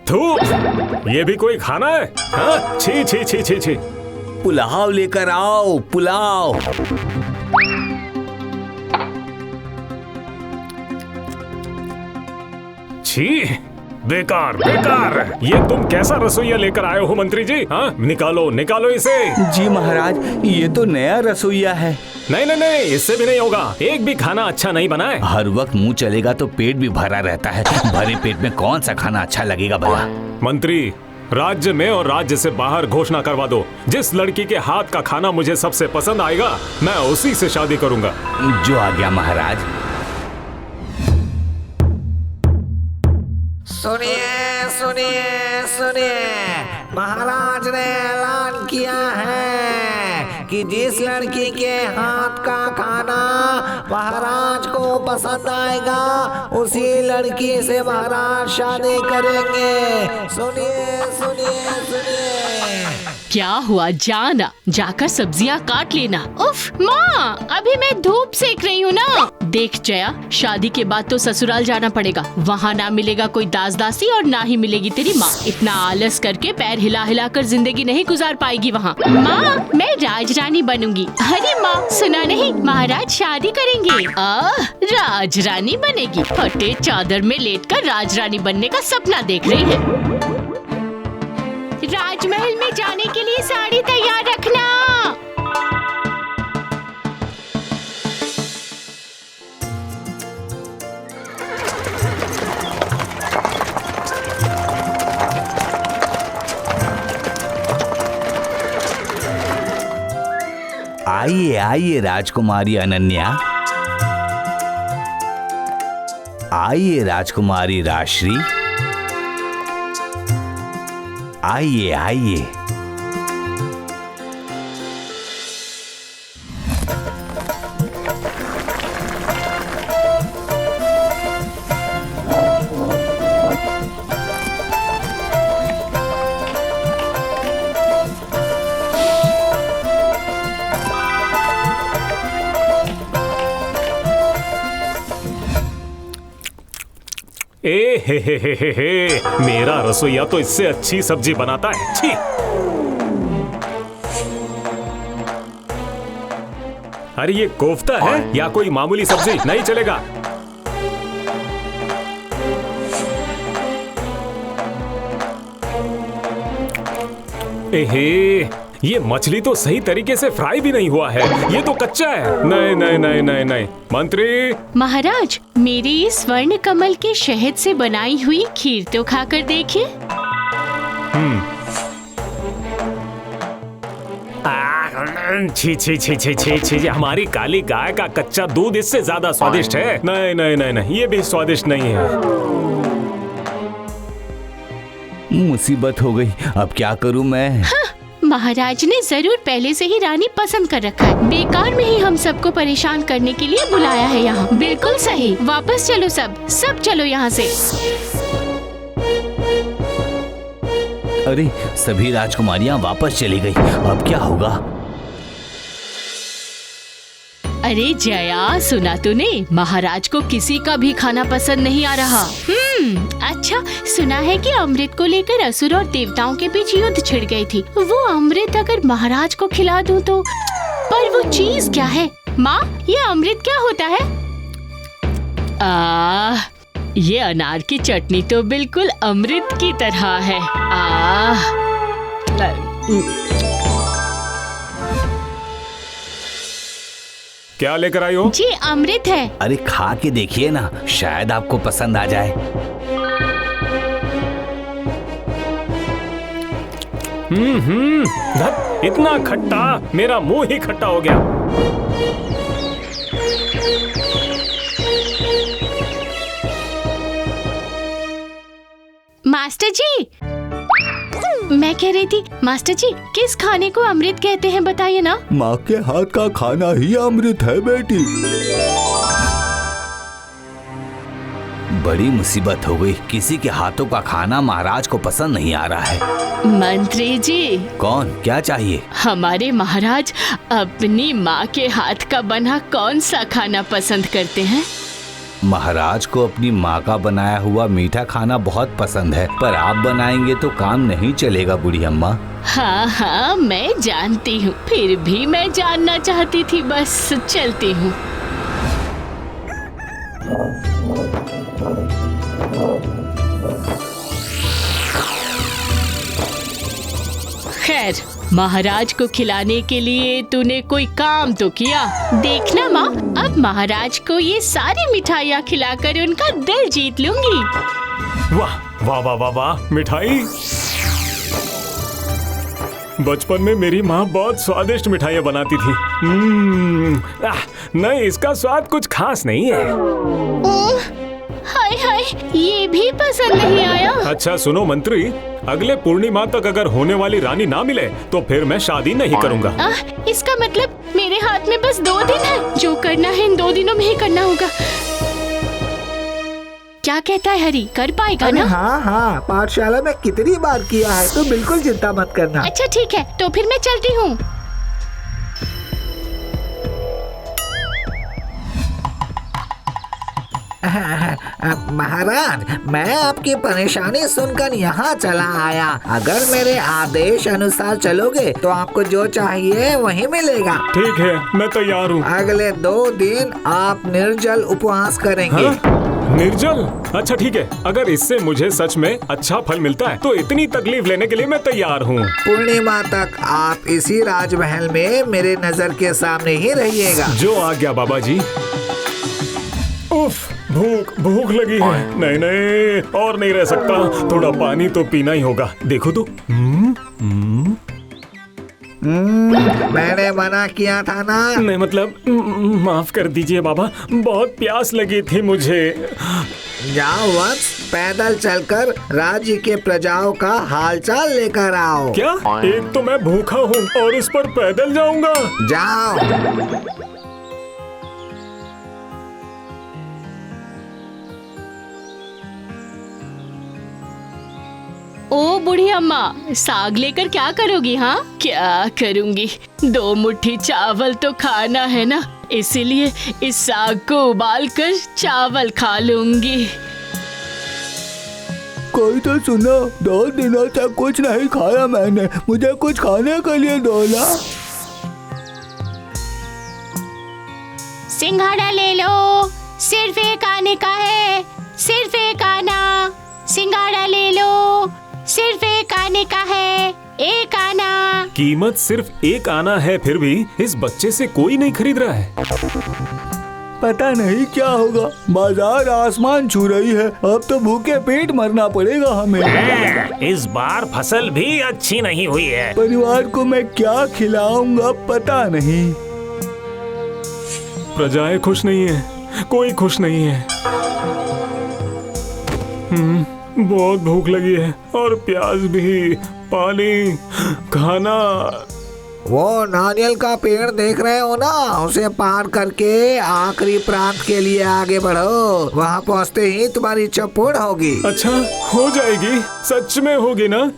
थू, ये भी कोई खाना है? हाँ? छी छी छी छी छी। पुलाव लेकर आओ, पुलाव। छी, बेकार बेकार। ये तुम कैसा रसोईया लेकर आए हो मंत्री जी? हाँ, निकालो निकालो इसे। जी महाराज, ये तो नया रसोईया है। नहीं नहीं नहीं, इससे भी नहीं होगा। एक भी खाना अच्छा नहीं बना है। हर वक्त मुंह चलेगा तो पेट भी भरा रहता है। भरे पेट में कौन सा खाना अच्छा लगेगा भला? मंत्री, राज्य में और राज्य से बाहर घोषणा करवा दो, जिस लड़की के हाथ का खाना मुझे सबसे पसंद आएगा मैं उसी से शादी करूंगा। जो आ गया महाराज। सुनिए सुनिए सुनिए, महाराज ने ऐलान किया है कि जिस लड़की के हाथ का खाना महाराज को पसंद आएगा उसी लड़की से महाराज शादी करेंगे। सुनिए सुनिए सुनिए। क्या हुआ? जाना, जाकर सब्जियां काट लेना। उफ माँ, अभी मैं धूप सेक रही हूँ ना। देख जया, शादी के बाद तो ससुराल जाना पड़ेगा। वहाँ ना मिलेगा कोई दास दासी और ना ही मिलेगी तेरी माँ। इतना आलस करके पैर हिला हिला कर जिंदगी नहीं गुजार पाएगी वहाँ। माँ, मैं राजरानी बनूंगी। अरे माँ, सुना नहीं, महाराज शादी करेंगे। राजरानी बनेगी? फटे चादर में लेटकर राजरानी बनने का सपना देख रही है। राजमहल में जाने के लिए साड़ी तैयार रखना। आइए आइए राजकुमारी अनन्या। आइए राजकुमारी राजश्री। आइए आइए। ए हे, मेरा रसोईया तो इससे अच्छी सब्जी बनाता है। छी। अरे ये कोफ्ता है या कोई मामूली सब्जी? नहीं चलेगा। एहे, ये मछली तो सही तरीके से फ्राई भी नहीं हुआ है, ये तो कच्चा है। नहीं नहीं नहीं नहीं नहीं। मंत्री महाराज, मेरे इस स्वर्ण कमल के शहद से बनाई हुई खीर तो खाकर देखिए। छी छी छी छी छी छी, हमारी काली गाय का कच्चा दूध इससे ज्यादा स्वादिष्ट है। नहीं नहीं नहीं नहीं, ये भी स्वादिष्ट नहीं है। मुसीबत हो गई, अब क्या करूं मैं? हाँ, महाराज ने जरूर पहले से ही रानी पसंद कर रखा है। बेकार में ही हम सबको परेशान करने के लिए बुलाया है यहाँ। बिल्कुल सही। वापस चलो, सब चलो यहाँ से। अरे, सभी राजकुमारियाँ वापस चली गई, अब क्या होगा? अरे जया, सुना तूने? महाराज को किसी का भी खाना पसंद नहीं आ रहा। अच्छा, सुना है कि अमृत को लेकर असुर और देवताओं के बीच युद्ध छिड़ गई थी। वो अमृत अगर महाराज को खिला दूं तो, पर वो चीज क्या है? माँ, ये अमृत क्या होता है? ये अनार की चटनी तो बिल्कुल अमृत की तरह है। क्या लेकर आई हो? जी अमृत है। अरे खा के देखिए ना, शायद आपको पसंद आ जाए। इतना खट्टा, मेरा मुंह ही खट्टा हो गया। मास्टर जी, मैं कह रही थी, मास्टर जी, किस खाने को अमृत कहते हैं बताइए ना? माँ के हाथ का खाना ही अमृत है बेटी। बड़ी मुसीबत हो गई, किसी के हाथों का खाना महाराज को पसंद नहीं आ रहा है। मंत्री जी। कौन, क्या चाहिए? हमारे महाराज अपनी माँ के हाथ का बना कौन सा खाना पसंद करते हैं? महाराज को अपनी माँ का बनाया हुआ मीठा खाना बहुत पसंद है, पर आप बनाएंगे तो काम नहीं चलेगा बूढ़ी अम्मा। हाँ हाँ मैं जानती हूँ, फिर भी मैं जानना चाहती थी, बस चलती हूँ। खैर, महाराज को खिलाने के लिए तूने कोई काम तो किया। देखना माँ, अब महाराज को ये सारी मिठाइयाँ खिलाकर उनका दिल जीत लूंगी। वाह वाह वाह वाह वाह, मिठाई। बचपन में मेरी माँ बहुत स्वादिष्ट मिठाइयाँ बनाती थी। नहीं, इसका स्वाद कुछ खास नहीं है। हाय हाय, ये भी पसंद नहीं आया। अच्छा सुनो मंत्री, अगले पूर्णिमा तक अगर होने वाली रानी ना मिले तो फिर मैं शादी नहीं करूँगा। इसका मतलब मेरे हाथ में बस 2 दिन है, जो करना है इन 2 दिनों में ही करना होगा। क्या कहता है हरी, कर पाएगा ना? हाँ हाँ, पाठशाला में कितनी बार किया है, तो बिल्कुल चिंता मत करना। अच्छा ठीक है, तो फिर मैं चलती हूँ। महाराज, मैं आपकी परेशानी सुनकर यहाँ चला आया। अगर मेरे आदेश अनुसार चलोगे तो आपको जो चाहिए वही मिलेगा। ठीक है, मैं तैयार हूँ। अगले 2 दिन आप निर्जल उपवास करेंगे। हाँ? निर्जल? अच्छा ठीक है, अगर इससे मुझे सच में अच्छा फल मिलता है तो इतनी तकलीफ लेने के लिए मैं तैयार हूँ। पूर्णिमा तक आप इसी राजमहल में मेरे नजर के सामने ही रहिएगा। जो आ गया बाबा जी। उफ, भूख लगी है। नहीं नहीं, और नहीं रह सकता, थोड़ा पानी तो पीना ही होगा। देखो तो। मैंने मना किया था ना। नहीं मतलब, माफ कर दीजिए बाबा, बहुत प्यास लगी थी मुझे। जाओ वत्स, पैदल चलकर राज्य के प्रजाओं का हालचाल लेकर आओ। क्या? एक तो मैं भूखा हूँ और इस पर पैदल जाऊंगा? जाओ। ओ बूढ़ी अम्मा, साग लेकर क्या करोगी? हाँ क्या करूंगी, 2 मुट्ठी चावल तो खाना है ना, इसीलिए इस साग को उबालकर चावल खा लूंगी। कोई तो सुनो, 2 दिनों तक कुछ नहीं खाया मैंने, मुझे कुछ खाने के लिए दो ना। सिंघाड़ा ले लो, सिर्फ 1 आने का है, सिर्फ 1 आना। सिंघाड़ा ले लो, सिर्फ 1 आने का है, 1 आना। कीमत सिर्फ 1 आना है, फिर भी इस बच्चे से कोई नहीं खरीद रहा है। पता नहीं क्या होगा, बाजार आसमान छू रही है, अब तो भूखे पेट मरना पड़ेगा हमें। इस बार फसल भी अच्छी नहीं हुई है। परिवार को मैं क्या खिलाऊंगा पता नहीं। प्रजाएं खुश नहीं है, कोई खुश नहीं है। बहुत भूख लगी है और प्यास भी, पानी, खाना। वो नारियल का पेड़ देख रहे हो ना, उसे पार करके आखिरी प्रांत के लिए आगे बढ़ो। वहाँ पहुँचते ही तुम्हारी इच्छा पूर्ण होगी। अच्छा, हो जाएगी? सच में होगी ना?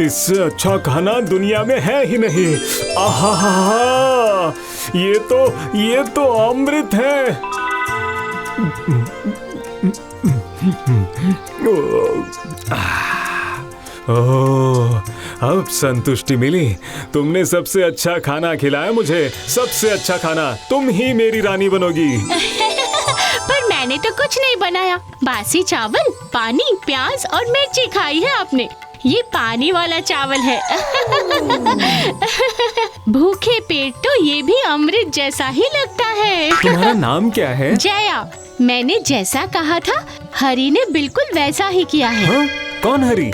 इससे अच्छा खाना दुनिया में है ही नहीं। आहा, ये तो अमृत है। ओह, अब संतुष्टि मिली। तुमने सबसे अच्छा खाना खिलाया मुझे, सबसे अच्छा खाना। तुम ही मेरी रानी बनोगी। पर मैंने तो कुछ नहीं बनाया, बासी चावल, पानी, प्याज और मिर्ची खाई है आपने। ये पानी वाला चावल है। भूखे पेट तो ये भी अमृत जैसा ही लगता है। तुम्हारा नाम क्या है? जया। मैंने जैसा कहा था, हरी ने बिल्कुल वैसा ही किया है। हाँ? कौन हरी?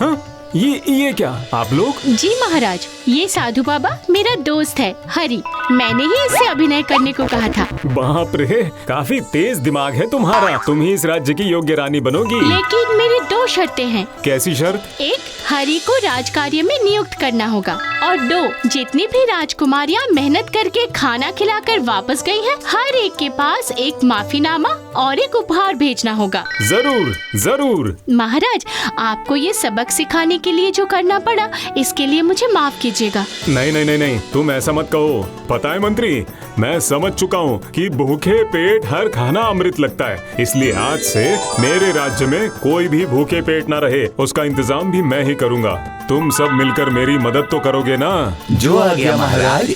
हाँ, ये क्या आप लोग? जी महाराज, ये साधु बाबा मेरा दोस्त है हरि। मैंने ही इससे अभिनय करने को कहा था। बाप रे, काफी तेज दिमाग है तुम्हारा। तुम ही इस राज्य की योग्य रानी बनोगी। लेकिन मेरी 2 शर्तें हैं। कैसी शर्त? 1, हरि को राजकार्य में नियुक्त करना होगा, और 2, जितनी भी राजकुमारियाँ मेहनत करके खाना खिलाकर वापस गई हैं, हर एक के पास एक माफीनामा और एक उपहार भेजना होगा। जरूर जरूर। महाराज, आपको ये सबक सिखाने के लिए जो करना पड़ा, इसके लिए मुझे माफ कीजिएगा। नहीं नहीं नहीं नहीं, तुम ऐसा मत कहो। पता है मंत्री, मैं समझ चुका हूँ कि भूखे पेट हर खाना अमृत लगता है। इसलिए आज से मेरे राज्य में कोई भी भूखे पेट ना रहे, उसका इंतजाम भी मैं ही करूँगा। तुम सब मिलकर मेरी मदद तो करोगे ना? जो आ गया महाराज।